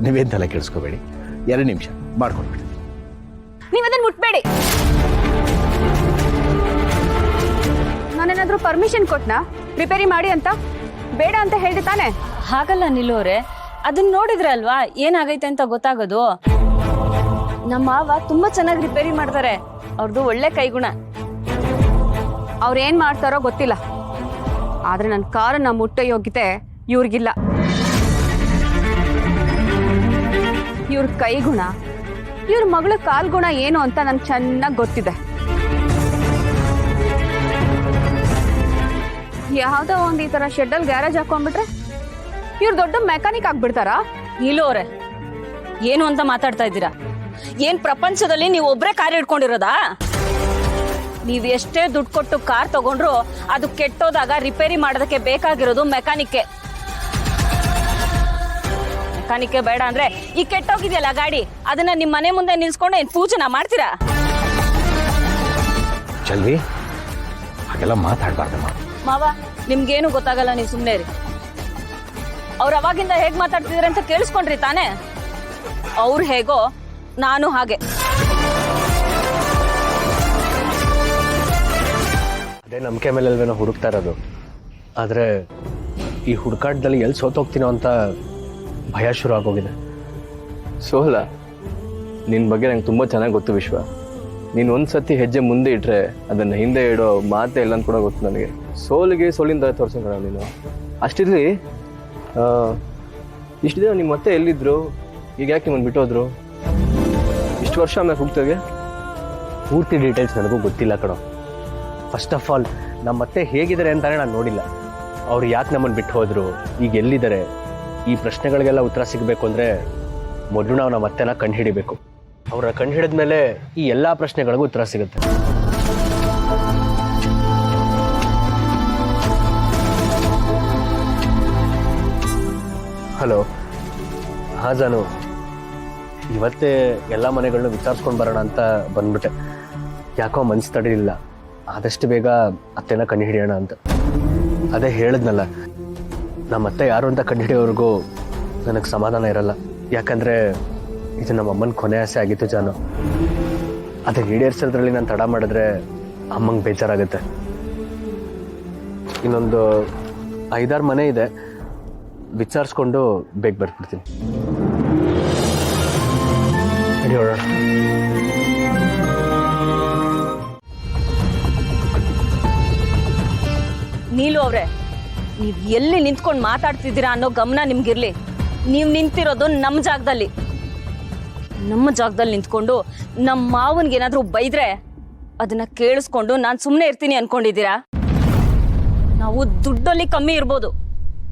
ನೀವೇನು ತಲೆ ಕೆಡಿಸ್ಕೋಬೇಡಿ, 2 ನಿಮಿಷ ಮಾಡ್ಕೊಂಡ್ಬಿಡಿ. ನೀವು ಅದನ್ನು ಮುಟ್ಬೇಡಿ. ನಾನೇನಾದ್ರೂ ಪರ್ಮಿಷನ್ ಕೊಟ್ನಾ ರಿಪೇರಿ ಮಾಡಿ ಅಂತ? ಬೇಡ ಅಂತ ಹೇಳ್ದೆ ತಾನೆ? ಹಾಗಲ್ಲ ನಿಲ್ಲೋರೆ, ಅದನ್ನ ನೋಡಿದ್ರೆ ಅಲ್ವಾ ಏನಾಗೈತೆ ಅಂತ ಗೊತ್ತಾಗೋದು. ನಮ್ಮ ಮಾವ ತುಂಬಾ ಚೆನ್ನಾಗಿ ರಿಪೇರಿ ಮಾಡ್ತಾರೆ, ಅವ್ರದ್ದು ಒಳ್ಳೆ ಕೈಗುಣ. ಅವ್ರೇನ್ ಮಾಡ್ತಾರೋ ಗೊತ್ತಿಲ್ಲ, ಆದ್ರೆ ನನ್ನ ಕಾರನ್ನ ಮುಟ್ಟೋ ಯೋಗ್ಯತೆ ಇವ್ರಿಗಿಲ್ಲ. ಇವ್ರ ಕೈಗುಣ, ಇವ್ರ ಮಗಳ ಕಾಲ್ಗುಣ ಏನು ಅಂತ ನಂಗೆ ಚೆನ್ನಾಗಿ ಗೊತ್ತಿದೆ. ಯಾವ್ದೋ ಒಂದ್ ಈ ತರ ಶೆಡ್ಡಲ್ ಗ್ಯಾರೇಜ್ ಹಾಕೊಂಡ್ಬಿಟ್ರೆ ಇವ್ರು ದೊಡ್ಡ ಮೆಕ್ಯಾನಿಕ್ ಆಗ್ಬಿಡ್ತಾರಾ? ನಿಲ್ಲೋರೆ, ಏನು ಅಂತ ಮಾತಾಡ್ತಾ ಇದ್ದೀರಾ? ಏನ್ ಪ್ರಪಂಚದಲ್ಲಿ ನೀವು ಒಬ್ರೇ ಕಾರ್ ಹಿಡ್ಕೊಂಡಿರೋದಾ? ನೀವ್ ಎಷ್ಟೇ ದುಡ್ಡು ಕೊಟ್ಟು ಕಾರ್ ತಗೊಂಡ್ರು ಅದು ಕೆಟ್ಟೋದಾಗ ರಿಪೇರಿ ಮಾಡೋದಕ್ಕೆ ಬೇಕಾಗಿರೋದು ಮೆಕ್ಯಾನಿಕ್ ಬೇಡ ಅಂದ್ರೆ ಈ ಕೆಟ್ಟೋಗಿದೆಯಲ್ಲ ಗಾಡಿ, ಅದನ್ನ ನಿಮ್ ಮನೆ ಮುಂದೆ ನಿಲ್ಸ್ಕೊಂಡು ಏನ್ ಪೂಜನ ಮಾಡ್ತೀರಾ? ಚಲ್ವಿ, ಹಾಗೆಲ್ಲ ಮಾತಾಡ್ಬಾರ್ದಮ್ಮ. ಮಾವ, ನಿಮ್ಗೇನು ಗೊತ್ತಾಗಲ್ಲ, ನೀವು ಸುಮ್ನೆ ರೀ. ಅವ್ರು ಅವಾಗಿಂದ ಹೇಗ್ ಮಾತಾಡ್ತಿದಾರೆ ಅಂತ ಕೇಳಿಸ್ಕೊಂಡ್ರಿ ತಾನೇ? ಅವ್ರು ಹೇಗೋ ನಾನು ಹಾಗೆ. ಅದೇ ನಂಬಿಕೆ ಮೇಲೆ ಅಲ್ವೇನೋ ಹುಡುಕ್ತಾ ಇರೋದು. ಆದರೆ ಈ ಹುಡುಕಾಟದಲ್ಲಿ ಎಲ್ಲಿ ಸೋತೋಗ್ತೀನೋ ಅಂತ ಭಯ ಶುರು ಆಗೋಗಿದೆ. ಸೋಲ, ನಿನ್ನ ಬಗ್ಗೆ ನಂಗೆ ತುಂಬ ಚೆನ್ನಾಗಿ ಗೊತ್ತು ವಿಶ್ವ. ನೀನು ಒಂದು ಸತಿ ಹೆಜ್ಜೆ ಮುಂದೆ ಇಟ್ಟರೆ ಅದನ್ನು ಹಿಂದೆ ಇಡೋ ಮಾತೇ ಇಲ್ಲ ಅಂತ ಕೂಡ ಗೊತ್ತು ನನಗೆ. ಸೋಲಿಂದ ತೋರಿಸೋಣ ನೀನು. ಅಷ್ಟಿರಲಿ, ಇಷ್ಟು ದಿನ ನಿಮ್ಮ ಮತ್ತೆ ಎಲ್ಲಿದ್ರು? ಈಗ ಯಾಕೆ ನಿಮ್ಮನ್ನು ಬಿಟ್ಟೋದ್ರು? ಇಷ್ಟು ವರ್ಷ ಆಮೇಲೆ ಹೋಗ್ತೇವೆ? ಪೂರ್ತಿ ಡೀಟೇಲ್ಸ್ ನನಗೂ ಗೊತ್ತಿಲ್ಲ ಕಣೋ. ಫಸ್ಟ್ ಆಫ್ ಆಲ್ ನಮ್ಮ ಮತ್ತೆ ಹೇಗಿದ್ದಾರೆ ಅಂತಾನೆ ನಾನು ನೋಡಿಲ್ಲ. ಅವ್ರು ಯಾಕೆ ನಮ್ಮನ್ನು ಬಿಟ್ಟು ಹೋದ್ರು, ಈಗ ಎಲ್ಲಿದ್ದಾರೆ, ಈ ಪ್ರಶ್ನೆಗಳಿಗೆಲ್ಲ ಉತ್ತರ ಸಿಗಬೇಕು ಅಂದರೆ ಮೊದಲು ನಾವು ನಮ್ಮ ಅತ್ತೆನ ಕಂಡುಹಿಡಿಬೇಕು. ಅವ್ರನ್ನ ಕಂಡುಹಿಡಿದ ಮೇಲೆ ಈ ಎಲ್ಲ ಪ್ರಶ್ನೆಗಳಿಗೂ ಉತ್ತರ ಸಿಗುತ್ತೆ. ಹಲೋ, ಹಾಂ ಜಾನು, ಇವತ್ತೇ ಎಲ್ಲ ಮನೆಗಳನ್ನೂ ವಿಚಾರಿಸ್ಕೊಂಡು ಬರೋಣ ಅಂತ ಬಂದ್ಬಿಟ್ಟೆ. ಯಾಕೋ ಮನ್ಸು ತಡೀಲಿಲ್ಲ, ಆದಷ್ಟು ಬೇಗ ಅತ್ತೆನ ಕಂಡುಹಿಡಿಯೋಣ ಅಂತ. ಅದೇ ಹೇಳಿದ್ನಲ್ಲ, ನಮ್ಮ ಅತ್ತೆ ಯಾರು ಅಂತ ಕಂಡುಹಿಡಿಯೋವರೆಗೂ ನನಗೆ ಸಮಾಧಾನ ಇರಲ್ಲ. ಯಾಕಂದರೆ ಇದು ನಮ್ಮ ಅಮ್ಮನ ಕೊನೆ ಆಸೆ ಆಗಿತ್ತು ಜಾನು. ಅದು ಈಡೇರಿಸೋದ್ರಲ್ಲಿ ನಾನು ತಡ ಮಾಡಿದ್ರೆ ಅಮ್ಮಂಗೆ ಬೇಜಾರಾಗುತ್ತೆ. ಇನ್ನೊಂದು 5-6 ಮನೆ ಇದೆ, ವಿಚಾರಿಸ್ಕೊಂಡು ಬೇಗ ಬರ್ಬಿಡ್ತೀನಿ. ನೋಡೋಣ. ನೀಲು ಅವ್ರೆ, ನೀವ್ ಎಲ್ಲಿ ನಿಂತ್ಕೊಂಡು ಮಾತಾಡ್ತಿದ್ದೀರಾ ಅನ್ನೋ ಗಮನ ನಿಮ್ಗಿರ್ಲಿ. ನೀವ್ ನಿಂತಿರೋದು ನಮ್ಮ ಜಾಗದಲ್ಲಿ ನಿಂತ್ಕೊಂಡು ನಮ್ಮ ಮಾವನ್ಗೇನಾದ್ರೂ ಬೈದ್ರೆ ಅದನ್ನ ಕೇಳಿಸ್ಕೊಂಡು ನಾನು ಸುಮ್ಮನೆ ಇರ್ತೀನಿ ಅನ್ಕೊಂಡಿದ್ದೀರಾ? ನಾವು ದುಡ್ಡಲ್ಲಿ ಕಮ್ಮಿ ಇರ್ಬೋದು,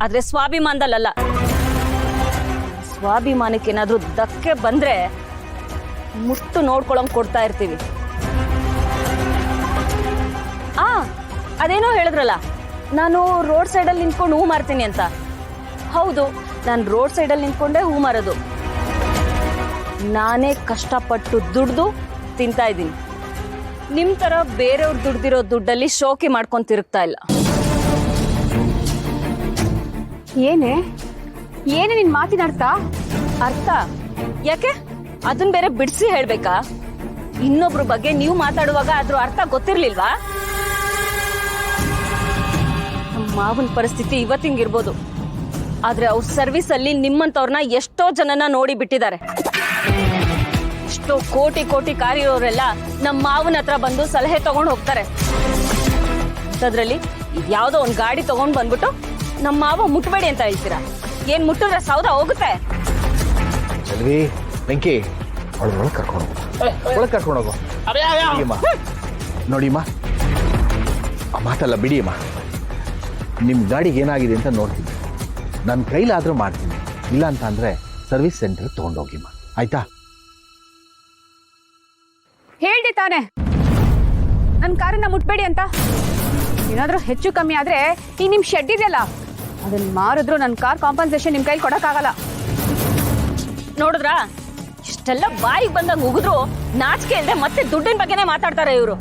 ಆದ್ರೆ ಸ್ವಾಭಿಮಾನದಲ್ಲ. ಸ್ವಾಭಿಮಾನಕ್ಕೆ ಏನಾದ್ರೂ ಧಕ್ಕೆ ಬಂದ್ರೆ ಮುಟ್ಟು ನೋಡ್ಕೊಳಂಗ್ ಕೊಡ್ತಾ ಇರ್ತೀವಿ. ಅದೇನೋ ಹೇಳಿದ್ರಲ್ಲ, ನಾನು ರೋಡ್ ಸೈಡಲ್ಲಿ ನಿಂತ್ಕೊಂಡು ಹೂ ಮಾರ್ತೀನಿ ಅಂತ. ಹೌದು, ನಾನು ರೋಡ್ ಸೈಡಲ್ಲಿ ನಿಂತ್ಕೊಂಡೆ ಹೂ ಮಾರೋದು. ನಾನೇ ಕಷ್ಟಪಟ್ಟು ದುಡ್ದು ತಿಂತಾ ಇದ್ದೀನಿ. ನಿಮ್ ತರ ಬೇರೆಯವ್ರು ದುಡ್ದಿರೋ ದುಡ್ಡಲ್ಲಿ ಶೋಕಿ ಮಾಡ್ಕೊಂಡು ತಿರುಗ್ತಾ ಇಲ್ಲ. ಏನೇ ನಿನ್ ಮಾತಿನ ಅರ್ಥ ಯಾಕೆ? ಅದನ್ನ ಬೇರೆ ಬಿಡಿಸಿ ಹೇಳ್ಬೇಕಾ? ಇನ್ನೊಬ್ರ ಬಗ್ಗೆ ನೀವು ಮಾತಾಡುವಾಗ ಅದ್ರ ಅರ್ಥ ಗೊತ್ತಿರ್ಲಿಲ್ವಾ? ನಮ್ಮ ಮಾವನ ಪರಿಸ್ಥಿತಿ ಇವತ್ತಿಂಗಿರ್ಬೋದು, ಆದ್ರೆ ಅವ್ರ ಸರ್ವಿಸ್ ಅಲ್ಲಿ ನಿಮ್ಮಂತವ್ರನ್ನ ಎಷ್ಟೋ ಜನನ ನೋಡಿ ಬಿಟ್ಟಿದ್ದಾರೆ. ಎಷ್ಟೋ ಕೋಟಿ ಕಾರಿರೋರೆಲ್ಲ ನಮ್ಮ ಮಾವನ ಹತ್ರ ಬಂದು ಸಲಹೆ ತಗೊಂಡು ಹೋಗ್ತಾರೆ. ಅಂಥದ್ರಲ್ಲಿ ಯಾವ್ದೋ ಒಂದ್ ಗಾಡಿ ತಗೊಂಡ್ ಬಂದ್ಬಿಟ್ಟು ನಮ್ಮ ಮಾವ ಮುಟ್ಬೇಡಿ ಅಂತ ಹೇಳ್ತೀರಾ? ಏನ್ ಮುಟ್ಟಿದ್ರೆ ಸೌದ ಹೋಗುತ್ತೆ? ಚಲ್ವಿ, ಬೆಂಕಿ, ಒಳಗೆ ಕರ್ಕೊಂಡು ಹೋಗು. ನೋಡಿಮ್ಮ, ಆ ಮಾತಲ್ಲ ಬಿಡಿಯಮ್ಮ. ನಿಮ್ಮ ಗಾಡಿಗೆ ಏನಾಗಿದೆ ಅಂತ ನೋಡ್ತೀನಿ. ನನ್ನ ಕೈಲಾದರೂ ಮಾಡ್ತೀನಿ, ಇಲ್ಲ ಅಂತ ಅಂದರೆ ಸರ್ವಿಸ್ ಸೆಂಟರ್ ತೊಗೊಂಡೋಗಿಮ್ಮ, ಆಯ್ತಾ? ಹೇಳ್ದೆ ತಾನೆ ನನ್ನ ಕಾರನ್ನ ಮುಟ್ಬೇಡಿ ಅಂತ. ಏನಾದ್ರೂ ಹೆಚ್ಚು ಕಮ್ಮಿ ಆದ್ರೆ ಈಗ ನಿಮ್ ಶೆಡ್ ಇದೆಯಲ್ಲ, ಅದನ್ನ ಮಾರಿದ್ರು ನನ್ನ ಕಾರ್ ಕಾಂಪನ್ಸೇಷನ್ ನಿಮ್ ಕೈಲಿ ಕೊಡಕ್ಕಾಗಲ್ಲ. ನೋಡಿದ್ರ, ಇಷ್ಟೆಲ್ಲ ಬಾಯಿಗೆ ಬಂದಂಗ ಉಗಿದ್ರು ನಾಚಿಕೆ ಇಲ್ಲದೆ ಮತ್ತೆ ದುಡ್ಡಿನ ಬಗ್ಗೆನೇ ಮಾತಾಡ್ತಾರೆ ಇವರು.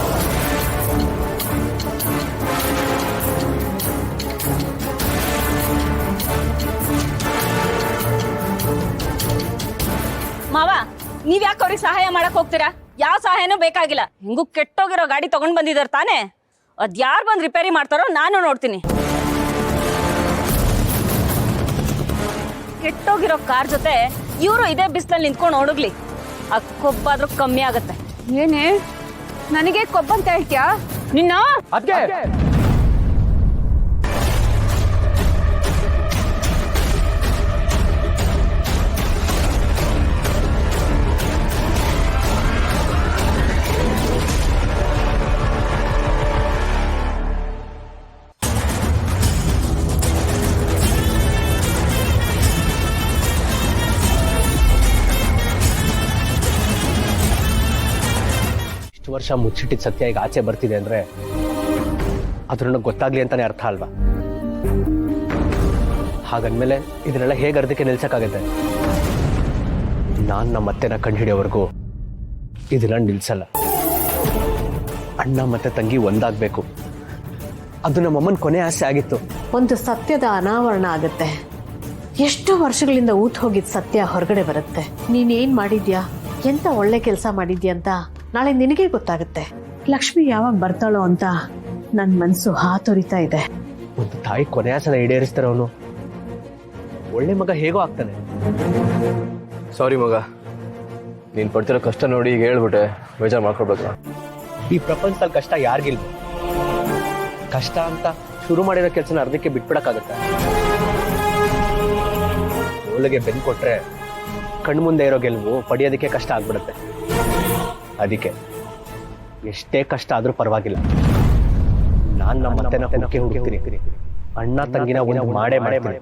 ನೀವ್ ಯಾಕೆ ಅವ್ರಿಗೆ ಸಹಾಯ ಮಾಡಕ್ ಹೋಗ್ತೀರಾ? ಯಾವ ಸಹಾಯನೂ ಬೇಕಾಗಿಲ್ಲ. ಹೆಂಗೂ ಕೆಟ್ಟೋಗಿರೋ ಗಾಡಿ ತಗೊಂಡ್ ಬಂದಿದಾರ ತಾನೇ, ಅದ್ ಯಾರು ಬಂದ್ ರಿಪೇರಿ ಮಾಡ್ತಾರೋ ನಾನು ನೋಡ್ತೀನಿ. ಕೆಟ್ಟೋಗಿರೋ ಕಾರ್ ಜೊತೆ ಇವರು ಇದೇ ಬಿಸಿಲಲ್ಲಿ ನಿಂತ್ಕೊಂಡು ಓಡಗ್ಲಿ, ಆ ಕೊಬ್ಬಾದ್ರೂ ಕಮ್ಮಿ ಆಗತ್ತೆ. ಏನೇ ನನಗೆ ಕೊಬ್ಬಂತ ಹೇಳ್ತೀಯಾ ನಿನ್ನ? ಇಷ್ಟು ವರ್ಷ ಮುಚ್ಚಿಟ್ಟಿದ್ದ ಸತ್ಯ ಈಗ ಆಚೆ ಬರ್ತಿದೆ ಅಂದ್ರೆ ಅದು ನನಗೆ ಗೊತ್ತಾಗ್ಲಿ ಅಂತಾನೆ ಅರ್ಥ ಅಲ್ವಾ? ಹಾಗಂದ್ಮೇಲೆ ಇದನ್ನೆಲ್ಲ ಹೇಗೆ ಅರ್ಧಕ್ಕೆ ನಿಲ್ಸಕ್ಕಾಗತ್ತೆ? ನಾನು ನಮ್ಮ ಅತ್ತೆನ ಕಂಡುಹಿಡಿಯೋವರೆಗೂ ಇದನ್ನ ನಿಲ್ಸಲ್ಲ. ಅಣ್ಣ ಮತ್ತೆ ತಂಗಿ ಒಂದಾಗಬೇಕು, ಅದು ನಮ್ಮಮ್ಮನ ಕೊನೆ ಆಸೆ ಆಗಿತ್ತು. ಒಂದು ಸತ್ಯದ ಅನಾವರಣ ಆಗುತ್ತೆ. ಎಷ್ಟೋ ವರ್ಷಗಳಿಂದ ಊತ್ ಹೋಗಿದ್ ಸತ್ಯ ಹೊರಗಡೆ ಬರುತ್ತೆ. ನೀನೇನ್ ಮಾಡಿದ್ಯಾ, ಎಂತ ಒಳ್ಳೆ ಕೆಲಸ ಮಾಡಿದ್ಯಾ ಅಂತ ನಾಳೆ ನಿನಗೆ ಗೊತ್ತಾಗುತ್ತೆ. ಲಕ್ಷ್ಮಿ ಯಾವಾಗ ಬರ್ತಾಳೋ ಅಂತ ನನ್ ಮನ್ಸು ಹಾತೊರಿತಾ ಇದೆ. ಒಂದು ತಾಯಿ ಕೊನೆ ಆಸೆನ ಈಡೇರಿಸ್ತಾರವನು ಒಳ್ಳೆ ಮಗ ಹೇಗೋ ಆಗ್ತಾನೆ. ಸಾರಿ ಮಗ, ನೀನು ಪಡ್ತಿರೋ ಕಷ್ಟ ನೋಡಿ ಈಗ ಹೇಳ್ಬಿಟ್ಟೆ, ಬೇಜಾರು ಮಾಡ್ಕೊಡ್ಬೇಕು. ಈ ಪ್ರಪಂಚದಲ್ಲಿ ಕಷ್ಟ ಯಾರಿಗಿಲ್ವ? ಕಷ್ಟ ಅಂತ ಶುರು ಮಾಡಿರೋ ಕೆಲಸನ ಅರ್ಧಕ್ಕೆ ಬಿಟ್ಬಿಡಕ್ಕಾಗತ್ತ? ಸೋಲಿಗೆ ಬೆನ್ನು ಕೊಟ್ರೆ ಕಣ್ಮುಂದೆ ಇರೋ ಗೆಲುವು ಪಡೆಯೋದಕ್ಕೆ ಕಷ್ಟ ಆಗ್ಬಿಡುತ್ತೆ. ಅದಕ್ಕೆ ಎಷ್ಟೇ ಕಷ್ಟ ಆದ್ರೂ ಪರವಾಗಿಲ್ಲ, ನಾನ್ ನಮ್ಮ ಅತ್ತೆನ ಹುಡುಕ್ತೀನಿ. ಅಣ್ಣ ತಂಗಿನ ಒಂದು ಮಾಡೇ ಮಾಡ್ತೀನಿ.